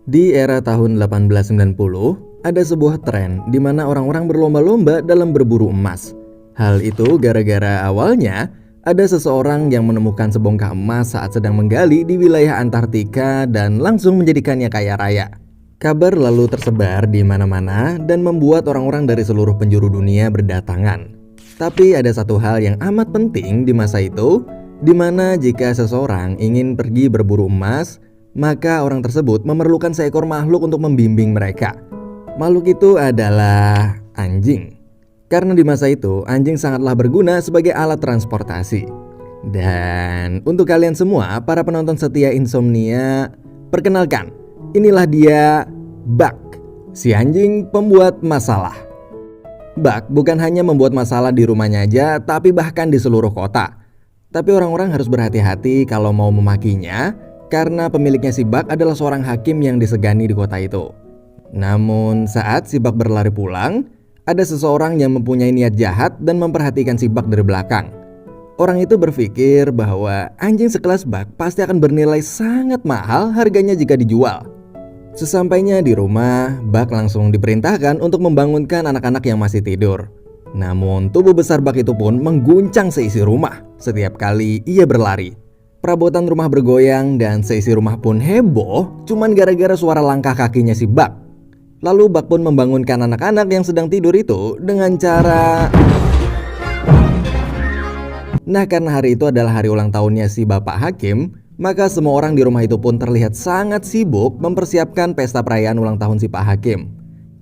Di era tahun 1890, ada sebuah tren di mana orang-orang berlomba-lomba dalam berburu emas. Hal itu gara-gara awalnya ada seseorang yang menemukan sebongkah emas saat sedang menggali di wilayah Antartika dan langsung menjadikannya kaya raya. Kabar lalu tersebar di mana-mana dan membuat orang-orang dari seluruh penjuru dunia berdatangan. Tapi ada satu hal yang amat penting di masa itu, di mana jika seseorang ingin pergi berburu emas, maka orang tersebut memerlukan seekor makhluk untuk membimbing mereka. Makhluk itu adalah anjing. Karena di masa itu, anjing sangatlah berguna sebagai alat transportasi. Dan untuk kalian semua, para penonton setia Insomnia, perkenalkan, inilah dia Buck, si anjing pembuat masalah. Buck bukan hanya membuat masalah di rumahnya aja, tapi bahkan di seluruh kota. Tapi orang-orang harus berhati-hati kalau mau memakinya, karena pemiliknya si Buck adalah seorang hakim yang disegani di kota itu. Namun saat si Buck berlari pulang, ada seseorang yang mempunyai niat jahat dan memperhatikan si Buck dari belakang. Orang itu berpikir bahwa anjing sekelas Buck pasti akan bernilai sangat mahal harganya jika dijual. Sesampainya di rumah, Buck langsung diperintahkan untuk membangunkan anak-anak yang masih tidur. Namun tubuh besar Buck itu pun mengguncang seisi rumah setiap kali ia berlari. Perabotan rumah bergoyang dan seisi rumah pun heboh cuman gara-gara suara langkah kakinya si Buck. Lalu Buck pun membangunkan anak-anak yang sedang tidur itu dengan cara... Nah, karena hari itu adalah hari ulang tahunnya si Bapak Hakim, maka semua orang di rumah itu pun terlihat sangat sibuk mempersiapkan pesta perayaan ulang tahun si Pak Hakim.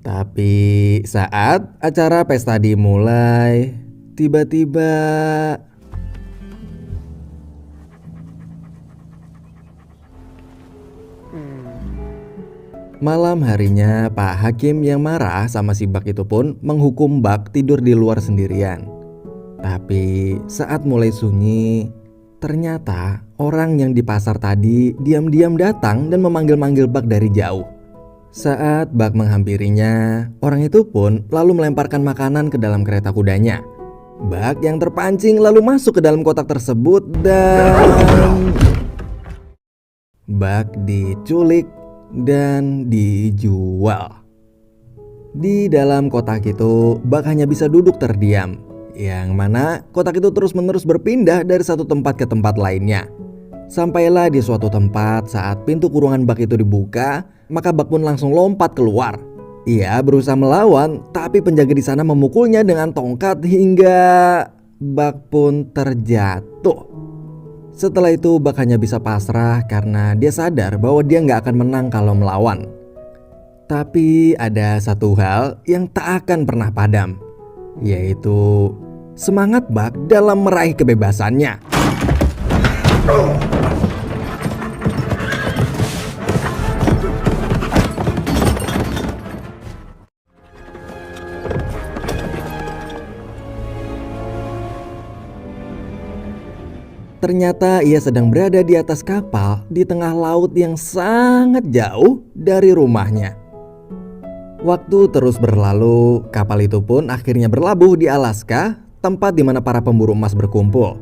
Tapi saat acara pesta dimulai, tiba-tiba... Malam harinya, Pak Hakim yang marah sama si Buck itu pun menghukum Buck tidur di luar sendirian. Tapi saat mulai sunyi, ternyata orang yang di pasar tadi diam-diam datang dan memanggil-manggil Buck dari jauh. Saat Buck menghampirinya, orang itu pun lalu melemparkan makanan ke dalam kereta kudanya. Buck yang terpancing lalu masuk ke dalam kotak tersebut dan... Buck diculik dan dijual. Di dalam kotak itu, Buck hanya bisa duduk terdiam, yang mana kotak itu terus-menerus berpindah dari satu tempat ke tempat lainnya. Sampailah di suatu tempat saat pintu kurungan Buck itu dibuka, maka Buck pun langsung lompat keluar. Ia berusaha melawan, tapi penjaga di sana memukulnya dengan tongkat hingga Buck pun terjatuh. Setelah itu Buck hanya bisa pasrah karena dia sadar bahwa dia nggak akan menang kalau melawan. Tapi ada satu hal yang tak akan pernah padam, yaitu semangat Buck dalam meraih kebebasannya. Ternyata ia sedang berada di atas kapal di tengah laut yang sangat jauh dari rumahnya. Waktu terus berlalu, kapal itu pun akhirnya berlabuh di Alaska, tempat di mana para pemburu emas berkumpul.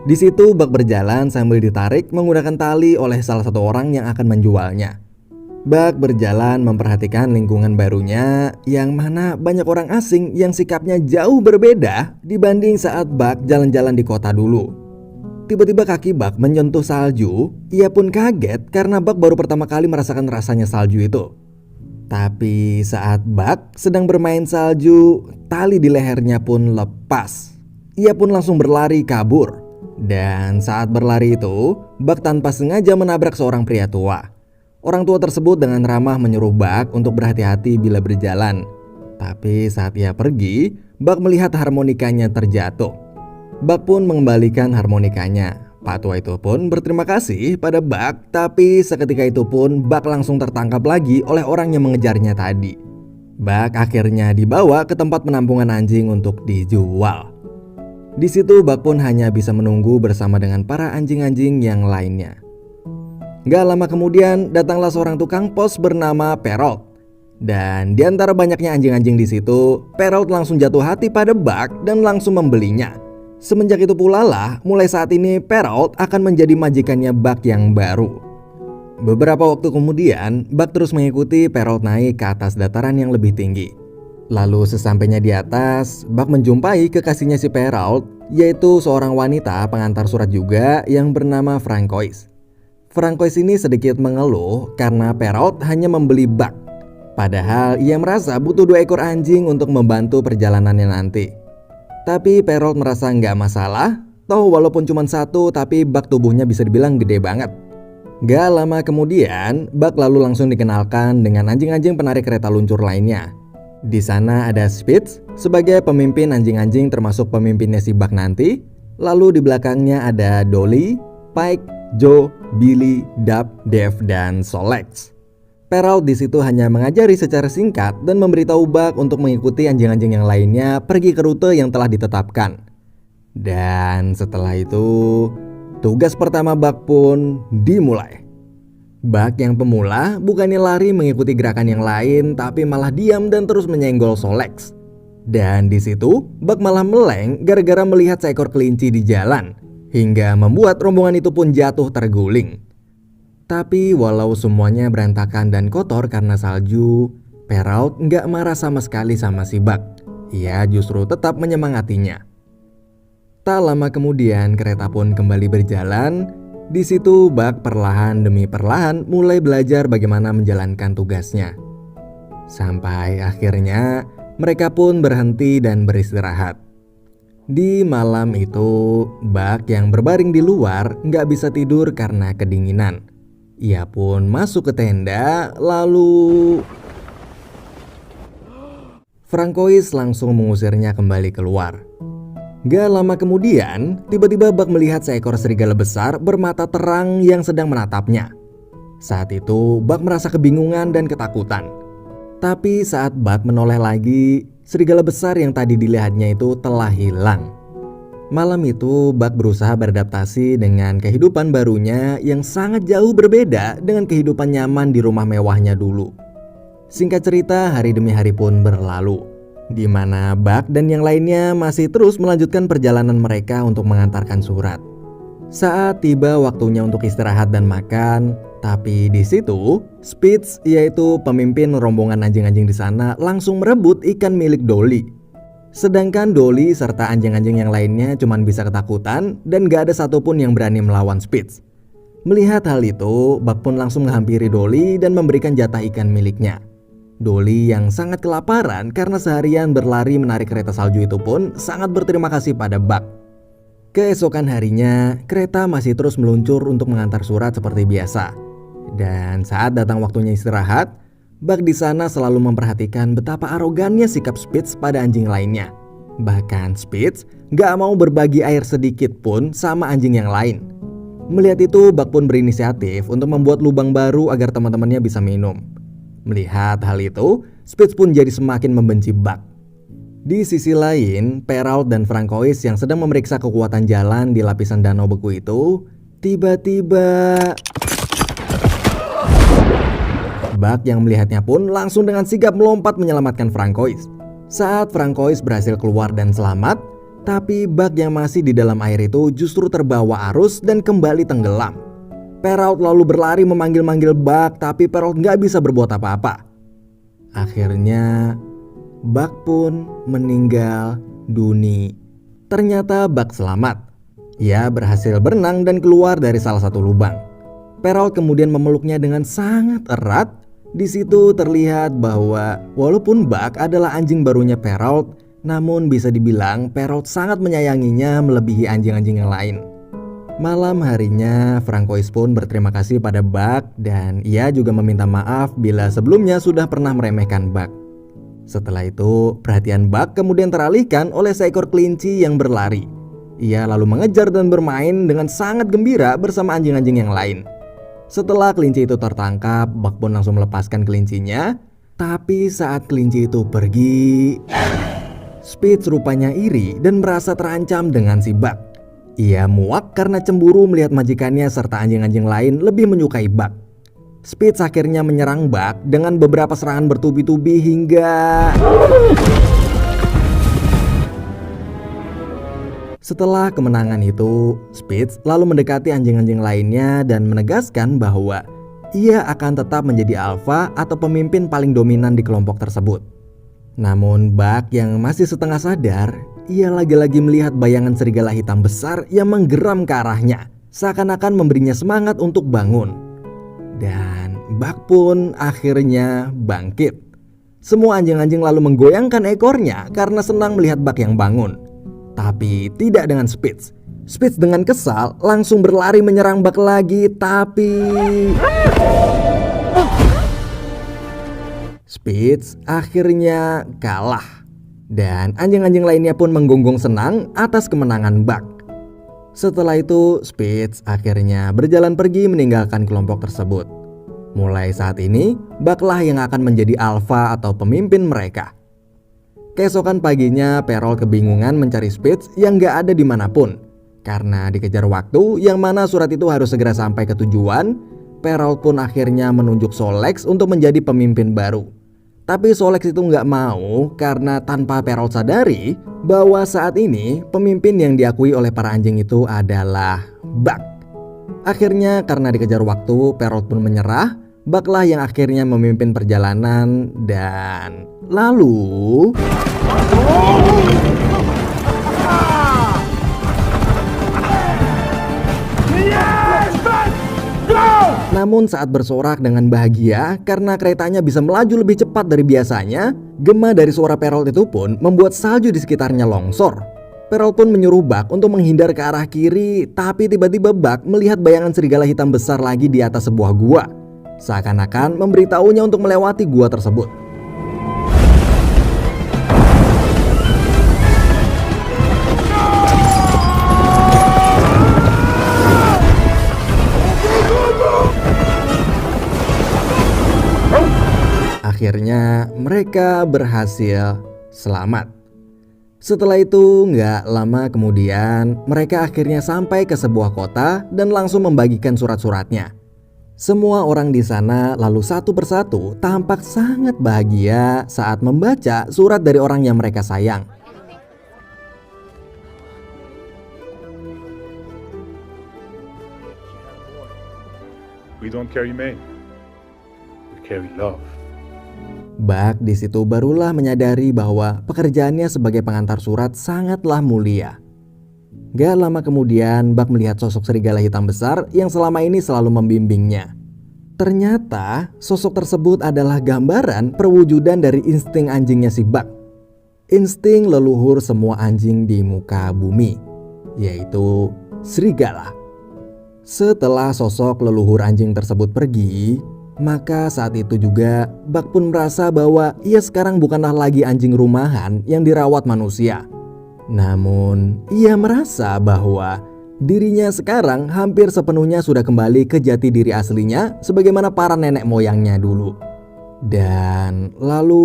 Di situ Buck berjalan sambil ditarik menggunakan tali oleh salah satu orang yang akan menjualnya. Buck berjalan memperhatikan lingkungan barunya, yang mana banyak orang asing yang sikapnya jauh berbeda dibanding saat Buck jalan-jalan di kota dulu. Tiba-tiba kaki Buck menyentuh salju. Ia pun kaget karena Buck baru pertama kali merasakan rasanya salju itu. Tapi saat Buck sedang bermain salju, tali di lehernya pun lepas. Ia pun langsung berlari kabur. Dan saat berlari itu, Buck tanpa sengaja menabrak seorang pria tua. Orang tua tersebut dengan ramah menyuruh Buck untuk berhati-hati bila berjalan. Tapi saat ia pergi, Buck melihat harmonikanya terjatuh. Buck pun mengembalikan harmonikanya. Pak tua itu pun berterima kasih pada Buck, tapi seketika itu pun Buck langsung tertangkap lagi oleh orang yang mengejarnya tadi. Buck akhirnya dibawa ke tempat penampungan anjing untuk dijual. Di situ Buck pun hanya bisa menunggu bersama dengan para anjing-anjing yang lainnya. Gak lama kemudian datanglah seorang tukang pos bernama Perrault. Dan di antara banyaknya anjing-anjing di situ, Perrault langsung jatuh hati pada Buck dan langsung membelinya. Semenjak itu pula lah, mulai saat ini Perrault akan menjadi majikannya Buck yang baru. Beberapa waktu kemudian, Buck terus mengikuti Perrault naik ke atas dataran yang lebih tinggi. Lalu sesampainya di atas, Buck menjumpai kekasihnya si Perrault, yaitu seorang wanita pengantar surat juga yang bernama Francois. Francois ini sedikit mengeluh karena Perrault hanya membeli Buck. Padahal ia merasa butuh 2 ekor anjing untuk membantu perjalanannya nanti. Tapi Perrault merasa nggak masalah, toh walaupun cuma 1 tapi Buck tubuhnya bisa dibilang gede banget. Gak lama kemudian, Buck lalu langsung dikenalkan dengan anjing-anjing penarik kereta luncur lainnya. Di sana ada Spitz sebagai pemimpin anjing-anjing termasuk pemimpinnya si Buck nanti. Lalu di belakangnya ada Dolly, Pike, Joe, Billy, Dub, Dave, dan Solex. Perrault di situ hanya mengajari secara singkat dan memberitahu Buck untuk mengikuti anjing-anjing yang lainnya pergi ke rute yang telah ditetapkan. Dan setelah itu, tugas pertama Buck pun dimulai. Buck yang pemula bukannya lari mengikuti gerakan yang lain, tapi malah diam dan terus menyenggol Solex. Dan di situ Buck malah meleng gara-gara melihat seekor kelinci di jalan, hingga membuat rombongan itu pun jatuh terguling. Tapi walau semuanya berantakan dan kotor karena salju, Perrault nggak marah sama sekali sama si Buck. Ia justru tetap menyemangatinya. Tak lama kemudian kereta pun kembali berjalan. Di situ Buck perlahan demi perlahan mulai belajar bagaimana menjalankan tugasnya. Sampai akhirnya mereka pun berhenti dan beristirahat. Di malam itu, Buck yang berbaring di luar nggak bisa tidur karena kedinginan. Ia pun masuk ke tenda, lalu Francois langsung mengusirnya kembali keluar. Gak lama kemudian, tiba-tiba Buck melihat seekor serigala besar bermata terang yang sedang menatapnya. Saat itu, Buck merasa kebingungan dan ketakutan. Tapi saat Buck menoleh lagi, serigala besar yang tadi dilihatnya itu telah hilang. Malam itu, Buck berusaha beradaptasi dengan kehidupan barunya yang sangat jauh berbeda dengan kehidupan nyaman di rumah mewahnya dulu. Singkat cerita, hari demi hari pun berlalu, di mana Buck dan yang lainnya masih terus melanjutkan perjalanan mereka untuk mengantarkan surat. Saat tiba waktunya untuk istirahat dan makan, tapi di situ Spitz, yaitu pemimpin rombongan anjing-anjing di sana, langsung merebut ikan milik Dolly. Sedangkan Dolly serta anjing-anjing yang lainnya cuma bisa ketakutan dan gak ada satupun yang berani melawan Spitz. Melihat hal itu, Buck pun langsung menghampiri Dolly dan memberikan jatah ikan miliknya. Dolly yang sangat kelaparan karena seharian berlari menarik kereta salju itu pun sangat berterima kasih pada Buck. Keesokan harinya, kereta masih terus meluncur untuk mengantar surat seperti biasa. Dan saat datang waktunya istirahat, Buck di sana selalu memperhatikan betapa arogannya sikap Spitz pada anjing lainnya. Bahkan Spitz gak mau berbagi air sedikit pun sama anjing yang lain. Melihat itu, Buck pun berinisiatif untuk membuat lubang baru agar teman-temannya bisa minum. Melihat hal itu, Spitz pun jadi semakin membenci Buck. Di sisi lain, Perrault dan Francois yang sedang memeriksa kekuatan jalan di lapisan danau beku itu, tiba-tiba Buck yang melihatnya pun langsung dengan sigap melompat menyelamatkan Francois. Saat Francois berhasil keluar dan selamat, tapi Buck yang masih di dalam air itu justru terbawa arus dan kembali tenggelam. Perrault lalu berlari memanggil-manggil Buck, tapi Perrault gak bisa berbuat apa-apa. Akhirnya Buck pun meninggal dunia. Ternyata Buck selamat. Ia berhasil berenang dan keluar dari salah satu lubang. Perrault kemudian memeluknya dengan sangat erat. Di situ terlihat bahwa walaupun Buck adalah anjing barunya Perrault, namun bisa dibilang Perrault sangat menyayanginya melebihi anjing-anjing yang lain. Malam harinya, Francois pun berterima kasih pada Buck dan ia juga meminta maaf bila sebelumnya sudah pernah meremehkan Buck. Setelah itu, perhatian Buck kemudian teralihkan oleh seekor kelinci yang berlari. Ia lalu mengejar dan bermain dengan sangat gembira bersama anjing-anjing yang lain. Setelah kelinci itu tertangkap, Buck pun langsung melepaskan kelincinya. Tapi saat kelinci itu pergi, Spitz rupanya iri dan merasa terancam dengan si Buck. Ia muak karena cemburu melihat majikannya serta anjing-anjing lain lebih menyukai Buck. Spitz akhirnya menyerang Buck dengan beberapa serangan bertubi-tubi hingga setelah kemenangan itu, Spitz lalu mendekati anjing-anjing lainnya dan menegaskan bahwa ia akan tetap menjadi alfa atau pemimpin paling dominan di kelompok tersebut. Namun Buck yang masih setengah sadar, ia lagi-lagi melihat bayangan serigala hitam besar yang menggeram ke arahnya, seakan-akan memberinya semangat untuk bangun. Dan Buck pun akhirnya bangkit. Semua anjing-anjing lalu menggoyangkan ekornya karena senang melihat Buck yang bangun. Tapi tidak dengan Spitz. Spitz dengan kesal langsung berlari menyerang Buck lagi, tapi Spitz akhirnya kalah. Dan anjing-anjing lainnya pun menggonggong senang atas kemenangan Buck. Setelah itu Spitz akhirnya berjalan pergi meninggalkan kelompok tersebut. Mulai saat ini Buck lah yang akan menjadi alfa atau pemimpin mereka. Keesokan paginya Perrault kebingungan mencari Spitz yang gak ada dimanapun. Karena dikejar waktu yang mana surat itu harus segera sampai ke tujuan, Perrault pun akhirnya menunjuk Solex untuk menjadi pemimpin baru. Tapi Solex itu nggak mau karena tanpa Perrault sadari bahwa saat ini pemimpin yang diakui oleh para anjing itu adalah Buck. Akhirnya karena dikejar waktu, Perrault pun menyerah. Buck lah yang akhirnya memimpin perjalanan dan lalu namun saat bersorak dengan bahagia karena keretanya bisa melaju lebih cepat dari biasanya, gema dari suara Perrault itu pun membuat salju di sekitarnya longsor. Perrault pun menyuruh Buck untuk menghindar ke arah kiri, tapi tiba-tiba Buck melihat bayangan serigala hitam besar lagi di atas sebuah gua. Seakan-akan memberitahunya untuk melewati gua tersebut. Akhirnya mereka berhasil selamat. Setelah itu nggak lama kemudian mereka akhirnya sampai ke sebuah kota dan langsung membagikan surat-suratnya. Semua orang di sana lalu satu persatu tampak sangat bahagia saat membaca surat dari orang yang mereka sayang. We don't carry men, we carry love. Buck di situ barulah menyadari bahwa pekerjaannya sebagai pengantar surat sangatlah mulia. Gak lama kemudian Buck melihat sosok serigala hitam besar yang selama ini selalu membimbingnya. Ternyata sosok tersebut adalah gambaran perwujudan dari insting anjingnya si Buck. Insting leluhur semua anjing di muka bumi, yaitu serigala. Setelah sosok leluhur anjing tersebut pergi, maka saat itu juga Buck pun merasa bahwa ia sekarang bukanlah lagi anjing rumahan yang dirawat manusia. Namun ia merasa bahwa dirinya sekarang hampir sepenuhnya sudah kembali ke jati diri aslinya sebagaimana para nenek moyangnya dulu. Dan lalu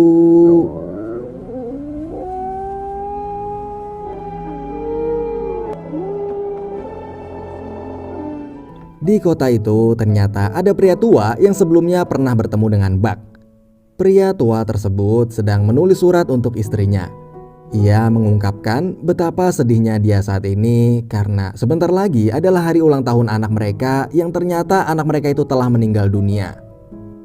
di kota itu ternyata ada pria tua yang sebelumnya pernah bertemu dengan Buck. Pria tua tersebut sedang menulis surat untuk istrinya. Ia mengungkapkan betapa sedihnya dia saat ini karena sebentar lagi adalah hari ulang tahun anak mereka yang ternyata anak mereka itu telah meninggal dunia.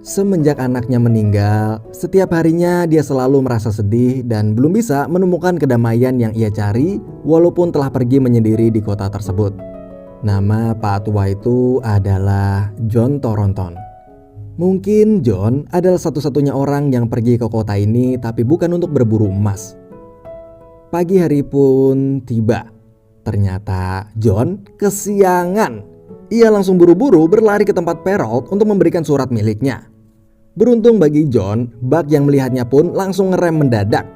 Semenjak anaknya meninggal, setiap harinya dia selalu merasa sedih dan belum bisa menemukan kedamaian yang ia cari walaupun telah pergi menyendiri di kota tersebut. Nama Pak Tua itu adalah John Thornton. Mungkin John adalah satu-satunya orang yang pergi ke kota ini tapi bukan untuk berburu emas. Pagi hari pun tiba. Ternyata John kesiangan. Ia langsung buru-buru berlari ke tempat Perrault untuk memberikan surat miliknya. Beruntung bagi John, Buck yang melihatnya pun langsung ngerem mendadak.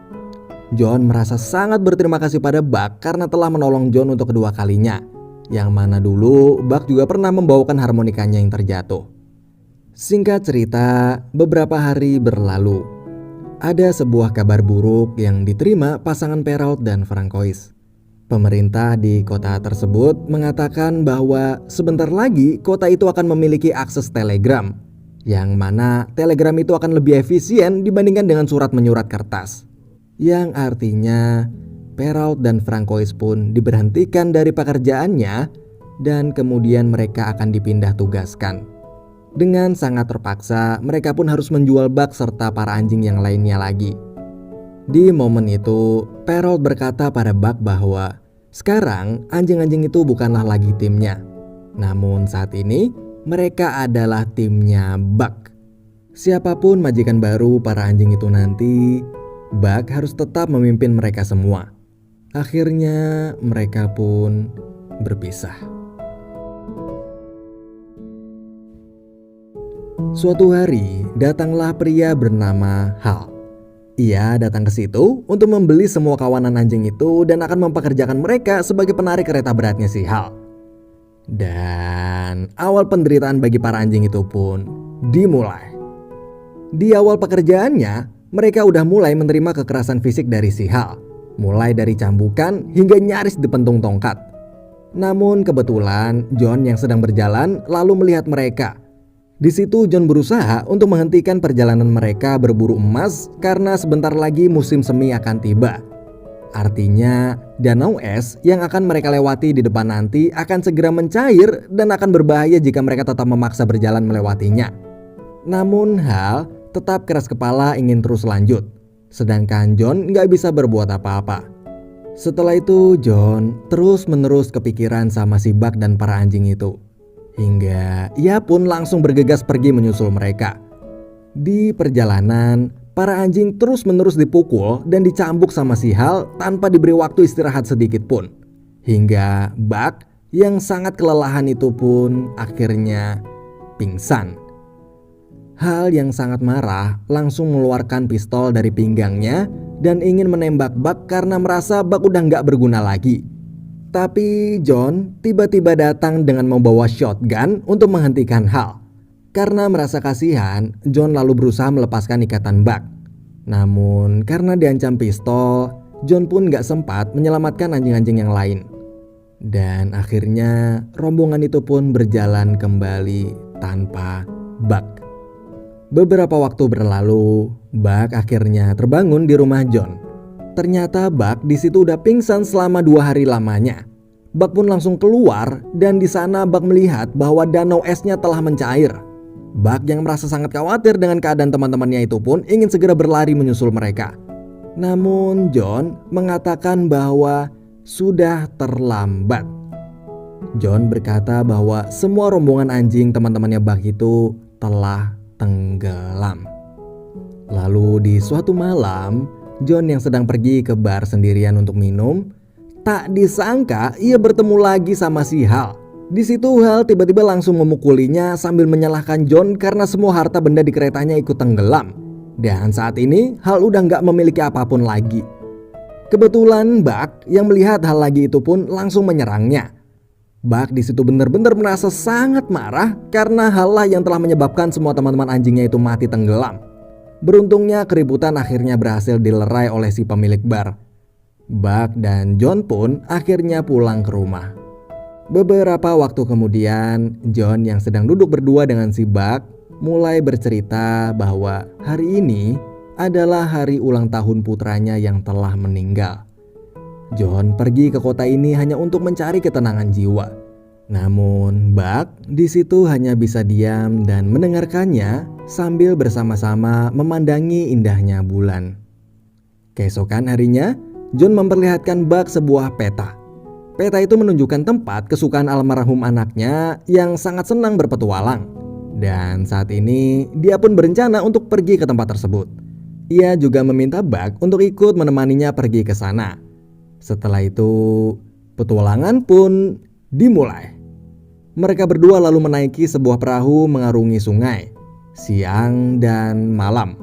John merasa sangat berterima kasih pada Buck karena telah menolong John untuk kedua kalinya. Yang mana dulu Buck juga pernah membawakan harmonikanya yang terjatuh. Singkat cerita, beberapa hari berlalu. Ada sebuah kabar buruk yang diterima pasangan Perrault dan Francois. Pemerintah di kota tersebut mengatakan bahwa sebentar lagi kota itu akan memiliki akses telegram, yang mana telegram itu akan lebih efisien dibandingkan dengan surat menyurat kertas. Yang artinya Perrault dan Francois pun diberhentikan dari pekerjaannya dan kemudian mereka akan dipindah tugaskan. Dengan sangat terpaksa, mereka pun harus menjual Buck serta para anjing yang lainnya lagi. Di momen itu, Perold berkata pada Buck bahwa sekarang anjing-anjing itu bukanlah lagi timnya. Namun saat ini, mereka adalah timnya Buck. Siapapun majikan baru para anjing itu nanti, Buck harus tetap memimpin mereka semua. Akhirnya mereka pun berpisah. Suatu hari, datanglah pria bernama Hal. Ia datang ke situ untuk membeli semua kawanan anjing itu dan akan mempekerjakan mereka sebagai penarik kereta beratnya si Hal. Dan awal penderitaan bagi para anjing itu pun dimulai. Di awal pekerjaannya, mereka udah mulai menerima kekerasan fisik dari si Hal, mulai dari cambukan hingga nyaris dipentung tongkat. Namun kebetulan John yang sedang berjalan lalu melihat mereka. Di situ John berusaha untuk menghentikan perjalanan mereka berburu emas karena sebentar lagi musim semi akan tiba. Artinya danau es yang akan mereka lewati di depan nanti akan segera mencair dan akan berbahaya jika mereka tetap memaksa berjalan melewatinya. Namun Hal tetap keras kepala ingin terus lanjut, sedangkan John gak bisa berbuat apa-apa. Setelah itu John terus-menerus kepikiran sama si Buck dan para anjing itu. Hingga ia pun langsung bergegas pergi menyusul mereka. Di perjalanan, para anjing terus-menerus dipukul dan dicambuk sama si Hal tanpa diberi waktu istirahat sedikit pun. Hingga Buck yang sangat kelelahan itu pun akhirnya pingsan. Hal yang sangat marah langsung mengeluarkan pistol dari pinggangnya dan ingin menembak Buck karena merasa Buck udah gak berguna lagi. Tapi John tiba-tiba datang dengan membawa shotgun untuk menghentikan Hal. Karena merasa kasihan, John lalu berusaha melepaskan ikatan Buck. Namun karena diancam pistol, John pun gak sempat menyelamatkan anjing-anjing yang lain. Dan akhirnya rombongan itu pun berjalan kembali tanpa Buck. Beberapa waktu berlalu, Buck akhirnya terbangun di rumah John. Ternyata Buck di situ udah pingsan selama 2 hari lamanya. Buck pun langsung keluar dan di sana Buck melihat bahwa danau esnya telah mencair. Buck yang merasa sangat khawatir dengan keadaan teman-temannya itu pun ingin segera berlari menyusul mereka. Namun John mengatakan bahwa sudah terlambat. John berkata bahwa semua rombongan anjing teman-temannya Buck itu telah tenggelam. Lalu di suatu malam, John yang sedang pergi ke bar sendirian untuk minum, tak disangka ia bertemu lagi sama si Hal. Di situ Hal tiba-tiba langsung memukulinya sambil menyalahkan John karena semua harta benda di keretanya ikut tenggelam. Dan saat ini Hal udah gak memiliki apapun lagi. Kebetulan Buck yang melihat hal lagi itu pun langsung menyerangnya. Buck di situ benar-benar merasa sangat marah karena hal lah yang telah menyebabkan semua teman-teman anjingnya itu mati tenggelam. Beruntungnya keributan akhirnya berhasil dilerai oleh si pemilik bar. Buck dan John pun akhirnya pulang ke rumah. Beberapa waktu kemudian, John yang sedang duduk berdua dengan si Buck mulai bercerita bahwa hari ini adalah hari ulang tahun putranya yang telah meninggal. John pergi ke kota ini hanya untuk mencari ketenangan jiwa. Namun Buck di situ hanya bisa diam dan mendengarkannya sambil bersama-sama memandangi indahnya bulan. Keesokan harinya, John memperlihatkan Buck sebuah peta. Peta itu menunjukkan tempat kesukaan almarhum anaknya yang sangat senang berpetualang. Dan saat ini dia pun berencana untuk pergi ke tempat tersebut. Ia juga meminta Buck untuk ikut menemaninya pergi ke sana. Setelah itu, petualangan pun dimulai. Mereka berdua lalu menaiki sebuah perahu mengarungi sungai, siang dan malam.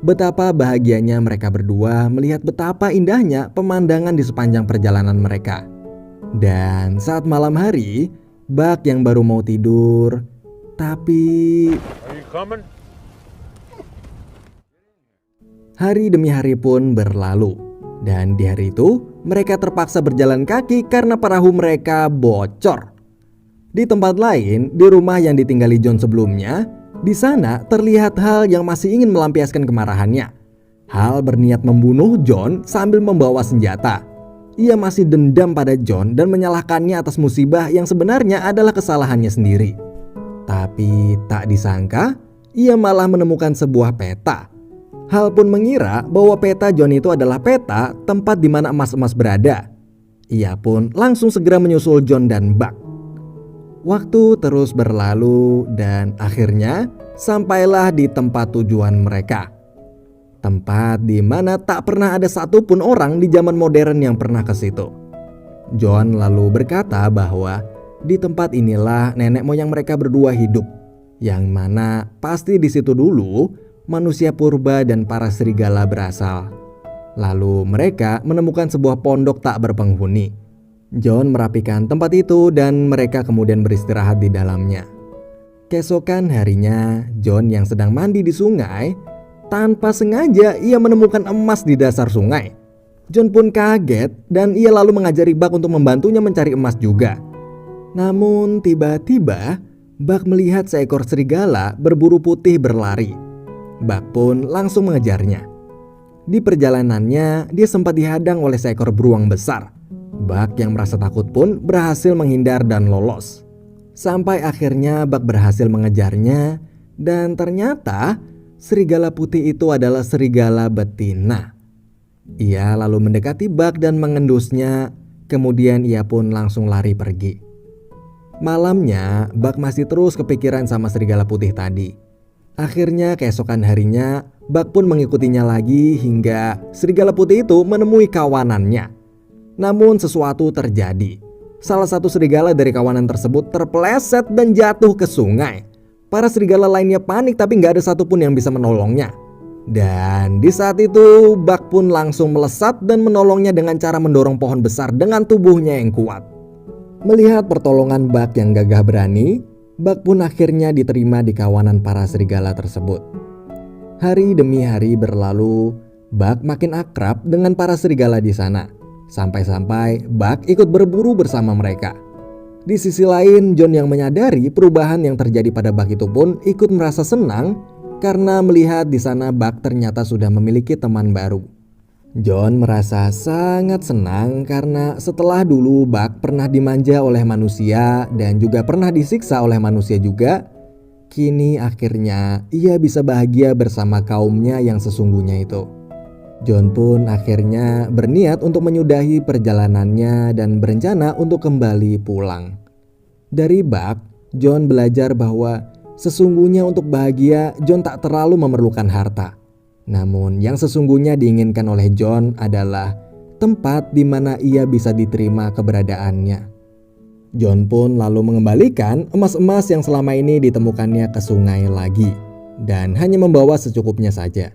Betapa bahagianya mereka berdua melihat betapa indahnya pemandangan di sepanjang perjalanan mereka. Dan saat malam hari, Buck yang baru mau tidur, tapi Are you coming? hari demi hari pun berlalu. Dan di hari itu, mereka terpaksa berjalan kaki karena perahu mereka bocor. Di tempat lain, di rumah yang ditinggali John sebelumnya, di sana terlihat Hal yang masih ingin melampiaskan kemarahannya. Hal berniat membunuh John sambil membawa senjata. Ia masih dendam pada John dan menyalahkannya atas musibah yang sebenarnya adalah kesalahannya sendiri. Tapi tak disangka, ia malah menemukan sebuah peta. Hal pun mengira bahwa peta John itu adalah peta tempat di mana emas-emas berada. Ia pun langsung segera menyusul John dan Buck. Waktu terus berlalu dan akhirnya sampailah di tempat tujuan mereka. Tempat di mana tak pernah ada satupun orang di zaman modern yang pernah ke situ. John lalu berkata bahwa di tempat inilah nenek moyang mereka berdua hidup, yang mana pasti di situ dulu manusia purba dan para serigala berasal. Lalu mereka menemukan sebuah pondok tak berpenghuni. John merapikan tempat itu dan mereka kemudian beristirahat di dalamnya. Keesokan harinya, John yang sedang mandi di sungai, tanpa sengaja ia menemukan emas di dasar sungai. John pun kaget dan ia lalu mengajari Buck untuk membantunya mencari emas juga. Namun tiba-tiba Buck melihat seekor serigala berburu putih berlari. Buck pun langsung mengejarnya. Di perjalanannya dia sempat dihadang oleh seekor beruang besar. Buck yang merasa takut pun berhasil menghindar dan lolos. Sampai akhirnya Buck berhasil mengejarnya dan ternyata serigala putih itu adalah serigala betina. Ia lalu mendekati Buck dan mengendusnya, kemudian ia pun langsung lari pergi. Malamnya, Buck masih terus kepikiran sama serigala putih tadi. Akhirnya keesokan harinya, Buck pun mengikutinya lagi hingga serigala putih itu menemui kawanannya. Namun sesuatu terjadi. Salah satu serigala dari kawanan tersebut terpeleset dan jatuh ke sungai. Para serigala lainnya panik tapi gak ada satupun yang bisa menolongnya. Dan di saat itu Buck pun langsung melesat dan menolongnya dengan cara mendorong pohon besar dengan tubuhnya yang kuat. Melihat pertolongan Buck yang gagah berani, Buck pun akhirnya diterima di kawanan para serigala tersebut. Hari demi hari berlalu, Buck makin akrab dengan para serigala di sana. Sampai-sampai Buck ikut berburu bersama mereka. Di sisi lain, John yang menyadari perubahan yang terjadi pada Buck itu pun ikut merasa senang karena melihat di sana Buck ternyata sudah memiliki teman baru. John merasa sangat senang karena setelah dulu Buck pernah dimanja oleh manusia dan juga pernah disiksa oleh manusia juga, kini akhirnya ia bisa bahagia bersama kaumnya yang sesungguhnya itu. John pun akhirnya berniat untuk menyudahi perjalanannya dan berencana untuk kembali pulang. Dari Buck, John belajar bahwa sesungguhnya untuk bahagia John tak terlalu memerlukan harta. Namun yang sesungguhnya diinginkan oleh John adalah tempat di mana ia bisa diterima keberadaannya. John pun lalu mengembalikan emas-emas yang selama ini ditemukannya ke sungai lagi dan hanya membawa secukupnya saja.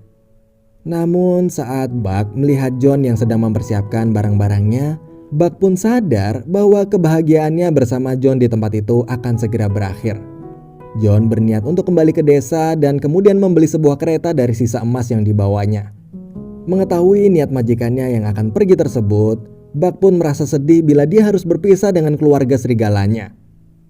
Namun saat Buck melihat John yang sedang mempersiapkan barang-barangnya, Buck pun sadar bahwa kebahagiaannya bersama John di tempat itu akan segera berakhir. John berniat untuk kembali ke desa dan kemudian membeli sebuah kereta dari sisa emas yang dibawanya. Mengetahui niat majikannya yang akan pergi tersebut, Buck pun merasa sedih bila dia harus berpisah dengan keluarga serigalanya.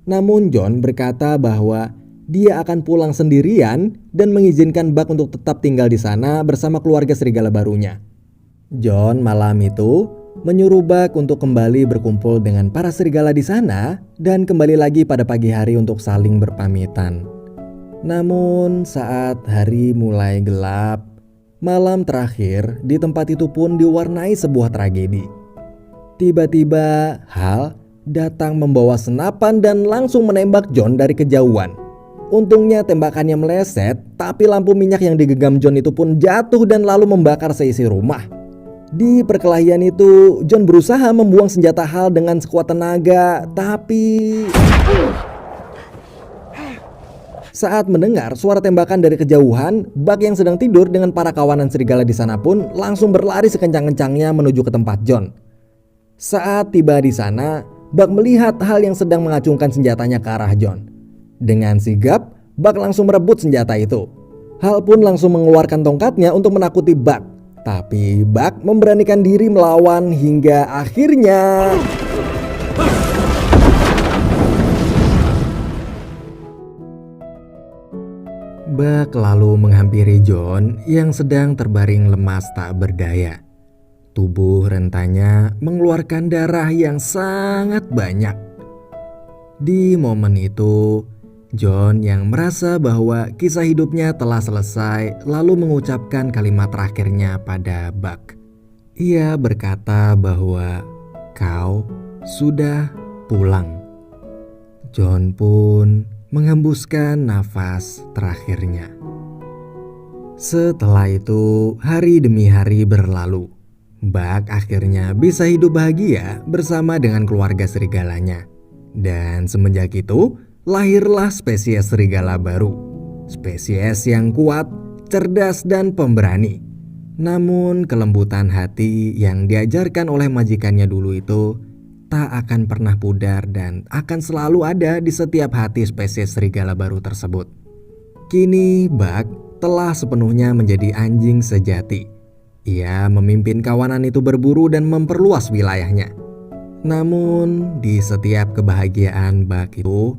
Namun John berkata bahwa dia akan pulang sendirian dan mengizinkan Buck untuk tetap tinggal di sana bersama keluarga serigala barunya. John malam itu menyuruh Buck untuk kembali berkumpul dengan para serigala di sana dan kembali lagi pada pagi hari untuk saling berpamitan. Namun saat hari mulai gelap, malam terakhir di tempat itu pun diwarnai sebuah tragedi. Tiba-tiba Hal datang membawa senapan dan langsung menembak John dari kejauhan. Untungnya tembakannya meleset, tapi lampu minyak yang digenggam John itu pun jatuh dan lalu membakar seisi rumah. Di perkelahian itu, John berusaha membuang senjata Hal dengan sekuat tenaga, tapi saat mendengar suara tembakan dari kejauhan, Buck yang sedang tidur dengan para kawanan serigala di sana pun langsung berlari sekencang-kencangnya menuju ke tempat John. Saat tiba di sana, Buck melihat Hal yang sedang mengacungkan senjatanya ke arah John. Dengan sigap, Buck langsung merebut senjata itu. Hal pun langsung mengeluarkan tongkatnya untuk menakuti Buck. Tapi Buck memberanikan diri melawan hingga akhirnya Buck lalu menghampiri John yang sedang terbaring lemas tak berdaya. Tubuh rentanya mengeluarkan darah yang sangat banyak. Di momen itu, John yang merasa bahwa kisah hidupnya telah selesai lalu mengucapkan kalimat terakhirnya pada Buck. Ia berkata bahwa kau sudah pulang. John pun menghembuskan nafas terakhirnya. Setelah itu, hari demi hari berlalu. Buck akhirnya bisa hidup bahagia bersama dengan keluarga serigalanya. Dan semenjak itu, lahirlah spesies serigala baru. Spesies yang kuat, cerdas, dan pemberani. Namun kelembutan hati yang diajarkan oleh majikannya dulu itu tak akan pernah pudar dan akan selalu ada di setiap hati spesies serigala baru tersebut. Kini Buck telah sepenuhnya menjadi anjing sejati. Ia memimpin kawanan itu berburu dan memperluas wilayahnya. Namun di setiap kebahagiaan Buck itu,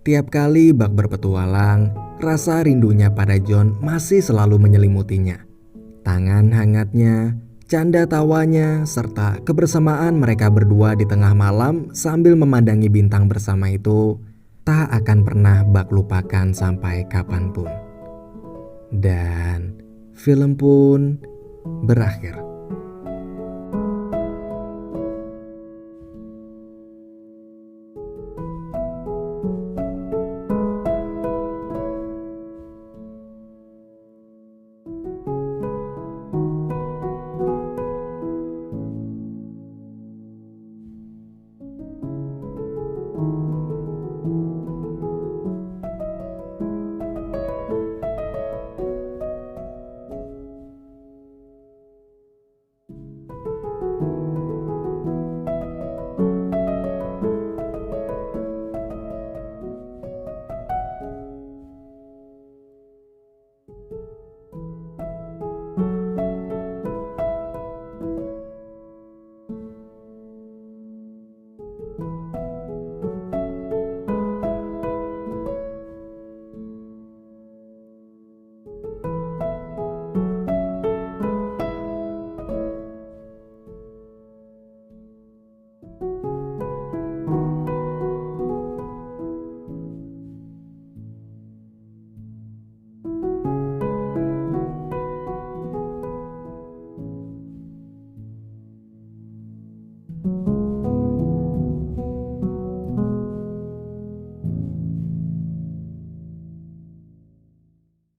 tiap kali Buck berpetualang, rasa rindunya pada John masih selalu menyelimutinya. Tangan hangatnya, canda tawanya, serta kebersamaan mereka berdua di tengah malam sambil memandangi bintang bersama itu tak akan pernah Buck lupakan sampai kapanpun. Dan film pun berakhir.